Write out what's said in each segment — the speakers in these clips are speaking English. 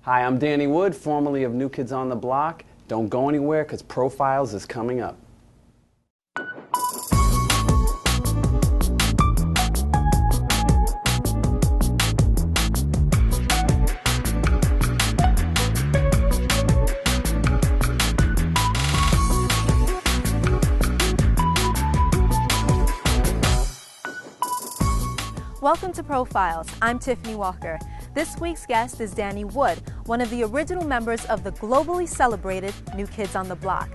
Hi, I'm Danny Wood, formerly of New Kids on the Block. Don't go anywhere because Profiles is coming up. Welcome to Profiles. I'm Tiffany Walker. This week's guest is Danny Wood, one of the original members of the globally celebrated New Kids on the Block.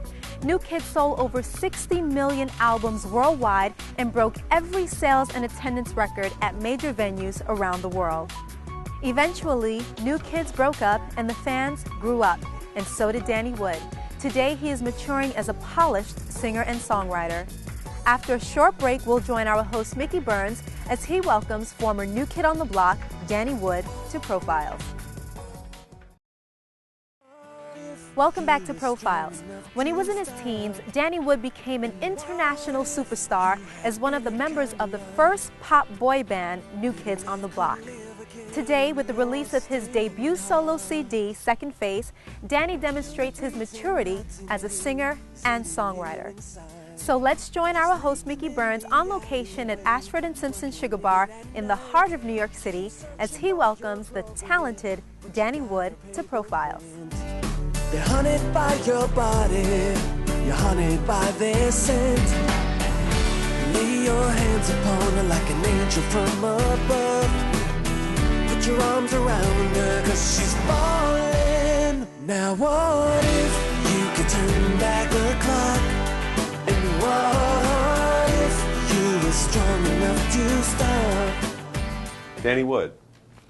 New Kids sold over 60 million albums worldwide and broke every sales and attendance record at major venues around the world. Eventually, New Kids broke up and the fans grew up, and so did Danny Wood. Today, he is maturing as a polished singer and songwriter. After a short break, we'll join our host Mickey Burns as he welcomes former New Kid on the Block, Danny Wood, to Profiles. Welcome back to Profiles. When he was in his teens, Danny Wood became an international superstar as one of the members of the first pop boy band, New Kids on the Block. Today, with the release of his debut solo CD, Second Face, Danny demonstrates his maturity as a singer and songwriter. So let's join our host Mickey Burns on location at Ashford and Simpson Sugar Bar in the heart of New York City as he welcomes the talented Danny Wood to Profiles. You're haunted by your body, you're haunted by their scent. Lay your hands upon her like an angel from above. Put your arms around her 'cause she's falling. Now what if you could turn back the clock? And what if you were strong enough to stop? Danny Wood,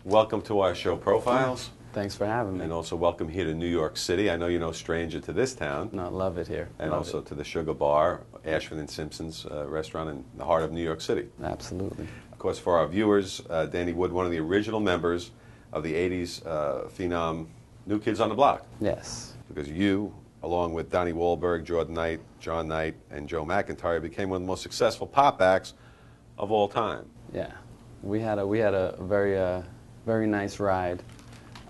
welcome to our show Profiles. Thanks for having me. And also welcome here to New York City. I know you're no stranger to this town. No, love it here. And love also it. to the Sugar Bar, Ashford and Simpson's restaurant in the heart of New York City. Absolutely. Of course, for our viewers, Danny Wood, one of the original members of the 80s phenom New Kids on the Block. Yes. Because you, along with Donnie Wahlberg, Jordan Knight, John Knight, and Joe McIntyre, became one of the most successful pop acts of all time. Yeah. We had a very nice ride.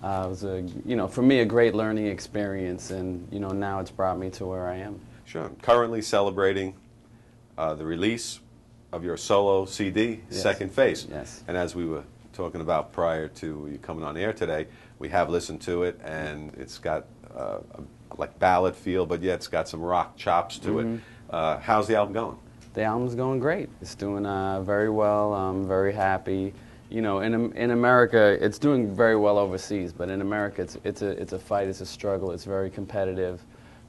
It was for me, a great learning experience, and now it's brought me to where I am. Sure. Currently celebrating the release of your solo CD, Yes. Second Face. Yes. And as we were talking about prior to you coming on air today, we have listened to it, and it's got like ballad feel, but yet it's got some rock chops to it. How's the album going? The album's going great. It's doing very well. I'm very happy. In America, it's doing very well overseas, but in America, it's a fight, it's a struggle, it's very competitive.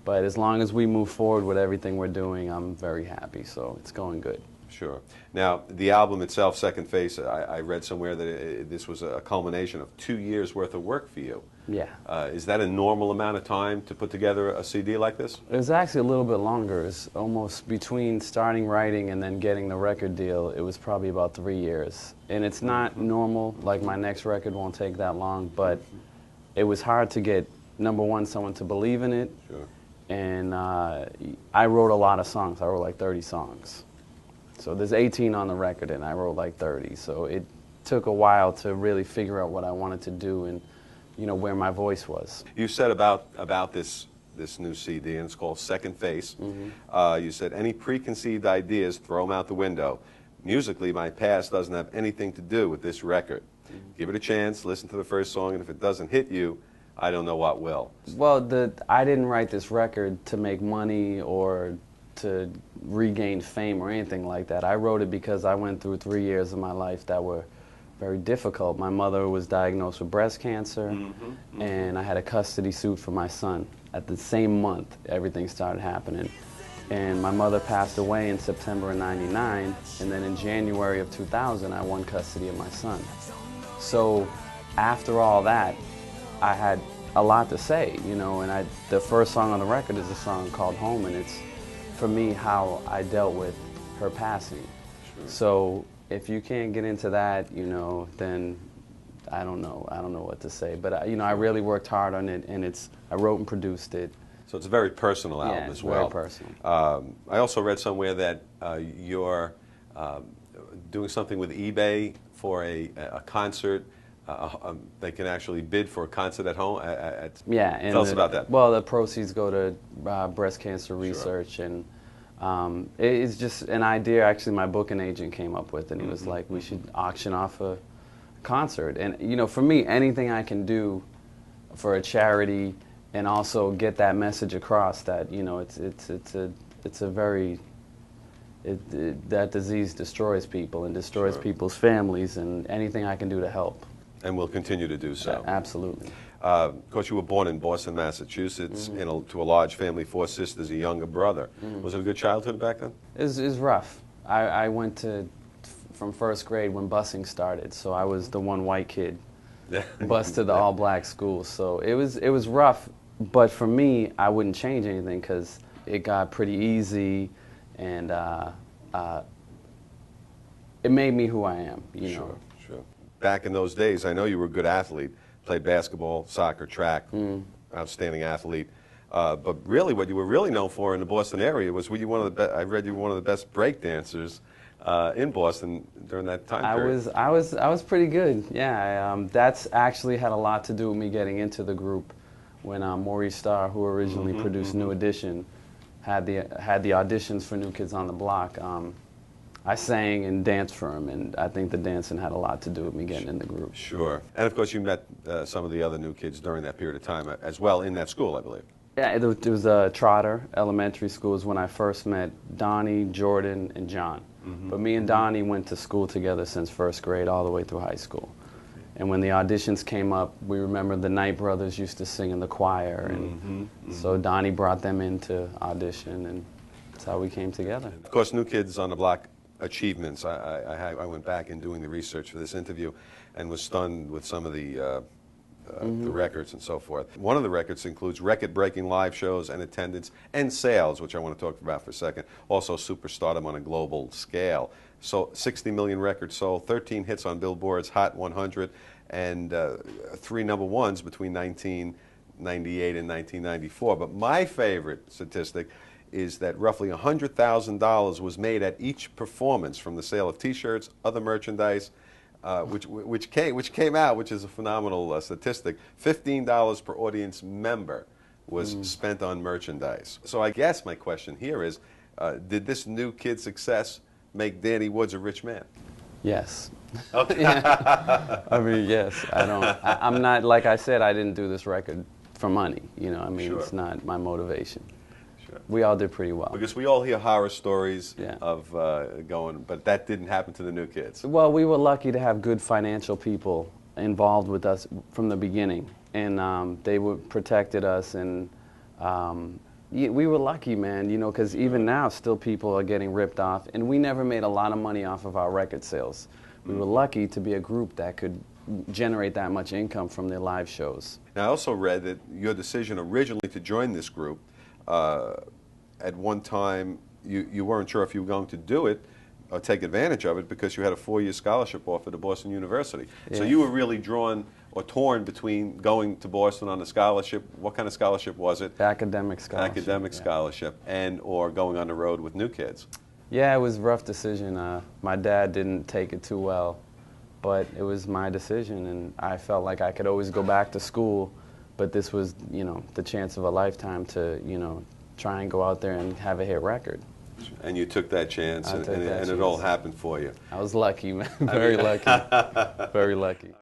But as long as we move forward with everything we're doing, I'm very happy. So it's going good. Sure. Now, the album itself, Second Face, I read somewhere that this was a culmination of 2 years worth of work for you. Yeah. Is that a normal amount of time to put together a CD like this? It was actually a little bit longer. It's almost between starting writing and then getting the record deal, it was probably about 3 years. And it's not normal, like my next record won't take that long, but it was hard to get, number one, someone to believe in it. Sure. And I wrote a lot of songs. I wrote like 30 songs. So there's 18 on the record, and I wrote like 30. So it took a while to really figure out what I wanted to do and, where my voice was. You said about this new CD, and it's called Second Face. You said, any preconceived ideas, throw them out the window. Musically, my past doesn't have anything to do with this record. Give it a chance, listen to the first song, and if it doesn't hit you, I don't know what will. Well, I didn't write this record to make money or to regain fame or anything like that. I wrote it because I went through 3 years of my life that were very difficult. My mother was diagnosed with breast cancer, and I had a custody suit for my son. At the same month, everything started happening. And my mother passed away in September of '99, and then in January of 2000, I won custody of my son. So after all that, I had a lot to say, and the first song on the record is a song called Home, and it's, for me, how I dealt with her passing. Sure. So if you can't get into that, then I don't know what to say. But I really worked hard on it, and I wrote and produced it. So it's a very personal album as well. Very personal. I also read somewhere that you're doing something with eBay for a concert they can actually bid for a concert at home. Yeah, and tell us about that. Well, the proceeds go to breast cancer research, and it's just an idea. Actually, my booking agent came up with, and he was like, "We should auction off a concert." And you know, for me, anything I can do for a charity, and also get that message across that you know it's a very that disease destroys people and destroys people's families, and anything I can do to help. And we'll continue to do so. Absolutely. Of course, you were born in Boston, Massachusetts, to a large family, 4 sisters, a younger brother. Was it a good childhood back then? It was rough. I went from first grade when busing started, so I was the one white kid bused to the all-black school. So it was rough, but for me, I wouldn't change anything because it got pretty easy, and it made me who I am. You know. Sure. Back in those days, I know you were a good athlete. Played basketball, soccer, track, outstanding athlete. But really, what you were really known for in the Boston area was were you one of the I read you were one of the best break dancers in Boston during that time period. I was pretty good. Yeah, that's actually had a lot to do with me getting into the group. When Maurice Starr, who originally produced New Edition, had the auditions for New Kids on the Block. I sang and danced for him, and I think the dancing had a lot to do with me getting in the group. Sure. And of course, you met some of the other New Kids during that period of time as well in that school, I believe. Yeah, it was Trotter Elementary School is when I first met Donnie, Jordan, and John. But me and Donnie went to school together since first grade all the way through high school. And when the auditions came up, we remember the Knight Brothers used to sing in the choir, and so Donnie brought them in to audition, and that's how we came together. Of course, New Kids on the Block achievements. I went back in doing the research for this interview and was stunned with some of the records and so forth. One of the records includes record-breaking live shows and attendance and sales, which I want to talk about for a second. Also superstardom on a global scale. So 60 million records sold, 13 hits on Billboard's Hot 100, and 3 number ones between 1998 and 1994. But my favorite statistic is that roughly $100,000 was made at each performance from the sale of T-shirts, other merchandise, which came out, which is a phenomenal statistic. $15 per audience member was spent on merchandise. So I guess my question here is, did this New Kid success make Danny Woods a rich man? Yes. Okay. I mean, yes. I'm not, like I said, I didn't do this record for money. You know, I mean, it's not my motivation. We all did pretty well. Because we all hear horror stories of but that didn't happen to the New Kids. Well, we were lucky to have good financial people involved with us from the beginning, and they protected us, and we were lucky, man, you know, because even now still people are getting ripped off, and we never made a lot of money off of our record sales. We were lucky to be a group that could generate that much income from their live shows. Now, I also read that your decision originally to join this group, at one time you weren't sure if you were going to do it or take advantage of it because you had a 4-year scholarship offer to Boston University. Yeah. So you were really drawn or torn between going to Boston on a scholarship. What kind of scholarship was it? Academic scholarship. Academic scholarship, and or going on the road with New Kids. Yeah, it was a rough decision. My dad didn't take it too well, but it was my decision, and I felt like I could always go back to school. But this was, you know, the chance of a lifetime to, you know, try and go out there and have a hit record. And you took that chance, and it all happened for you. I was lucky, man. Very lucky. Very lucky.